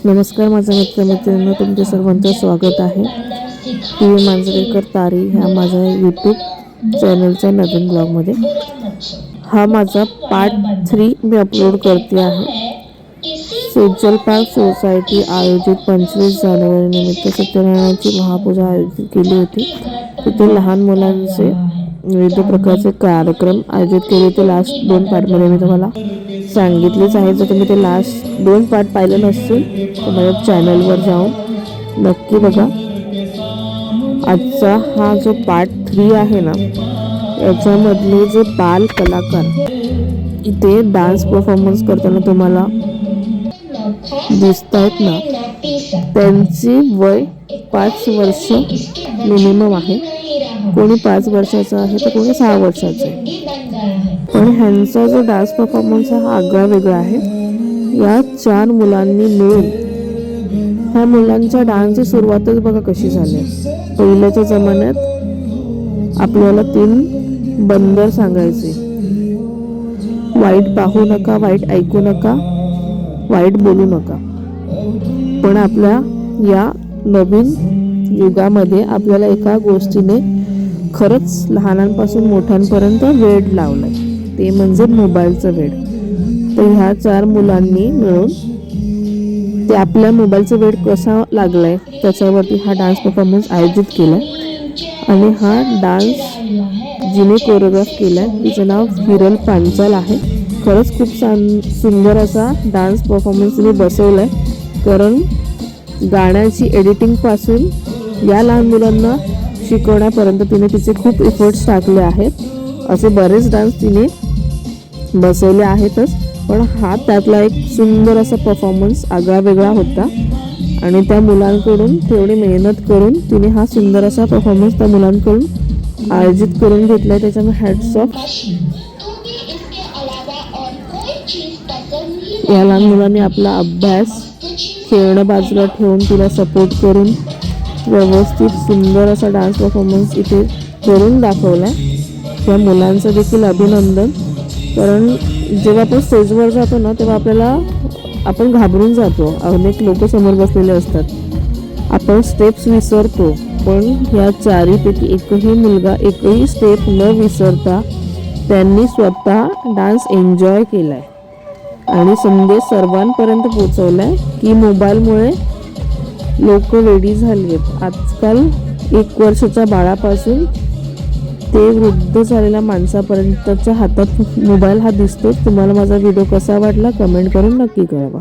नमस्कार माझ्या मित्रमैत्रिणींना तुमचे सर्वांचं स्वागत आहे। टी.व्ही. मांजरेकर तारी ह्या माझ्या यूट्यूब चॅनलच्या नवीन ब्लॉगमध्ये हा माझा पार्ट 3 मी अपलोड करते आहे। सेजल पार्क सोसायटी आयोजित 25 जानेवारी निमित्त सत्यनारायणाची महापूजा आयोजित केली होती। तिथे लहान मुलांचे विविध प्रकारचे कार्यक्रम आयोजित केले होते। लास्ट 2 पार्टमध्ये मी तुम्हाला सांगितलेच आहे। जर तुम्ही ते लास्ट 2 पार्ट पाहिले नसतील तर माझ्या चॅनलवर जाऊन नक्की बघा। आजचा हा जो पार्ट 3 आहे ना, याच्यामधले जे बाल कलाकार इथे डान्स परफॉर्मन्स करताना तुम्हाला दिसत आहेत ना, त्यांची वय 5 वर्ष मिनिमम आहे। कोणी 5 वर्षाचा आहे तर कोणी 6 वर्षाचा आहे। पण ह्यांचा जो डान्स परफॉर्मन्स हा आगळा वेगळा आहे। या 4 मुलांनी मिळून ह्या मुलांच्या डान्सची सुरुवातच बघा कशी झाली। पहिल्याच्या जमान्यात आपल्याला 3 बंदर सांगायचे, वाईट पाहू नका, वाईट ऐकू नका, वाईट बोलू नका। पण आपल्या या नवीन युगामध्ये आपल्याला एका गोष्टीने खरंच लहानांपासून मोठ्यांपर्यंत वेड लावलाय, ते म्हणजे मोबाईलचं वेड। तर ह्या 4 मुलांनी मिळून ते आपल्या मोबाईलचं वेड कसा लागलाय त्याच्यावरती हा डान्स परफॉर्मन्स आयोजित केलाय। आणि हा डान्स जिने कोरिओग्राफ केलाय तिचं नाव हिरल पांचाल आहे। खरंच खूप सुंदर असा डान्स परफॉर्मन्स तिने बसवलाय, कारण गाण्याची एडिटिंग पासून या लहान मुलांना शिकवण्यापर्यंत तिने तिचे खूप एफर्ट्स टाकले आहेत। असे बरेच डान्स तिने बसवले आहेतच, पण हा त्यातला एक सुंदर असा परफॉर्मन्स आगळा वेगळा होता। आणि त्या मुलांकडून तेवढी मेहनत करून तिने हा सुंदर असा परफॉर्मन्स त्या मुलांकडून आयोजित करून घेतलाय, त्याच्यामुळे हॅट्स ऑफ। या लहान मुलांनी आपला अभ्यास खेळणं बाजूला ठेवून तिला सपोर्ट करून व्यवस्थित सुंदर असा डान्स परफॉर्मन्स इथे करून दाखवला। त्या मुलांचं देखील अभिनंदन, कारण जेव्हा आपण स्टेजवर जातो ना तेव्हा आपण घाबरून जातो। अनेक लोक समोर बसलेले असतात, आपण स्टेप्स विसरतो। पण ह्या 4पैकी एकही मुलगा एकही स्टेप न विसरता त्यांनी स्वतः डान्स एन्जॉय केलाय आणि संदेश सर्वांपर्यंत पोहोचवलाय की मोबाईलमुळे लोक वेडी झाली आहेत। आजकाल 1 वर्षाच्या बाळापासून ते वृद्ध झालेल्या माणसापर्यंतच्या हातात मोबाईल हा दिसतोच। तुम्हाला माझा व्हिडिओ कसा वाटला कमेंट करून नक्की कळवा।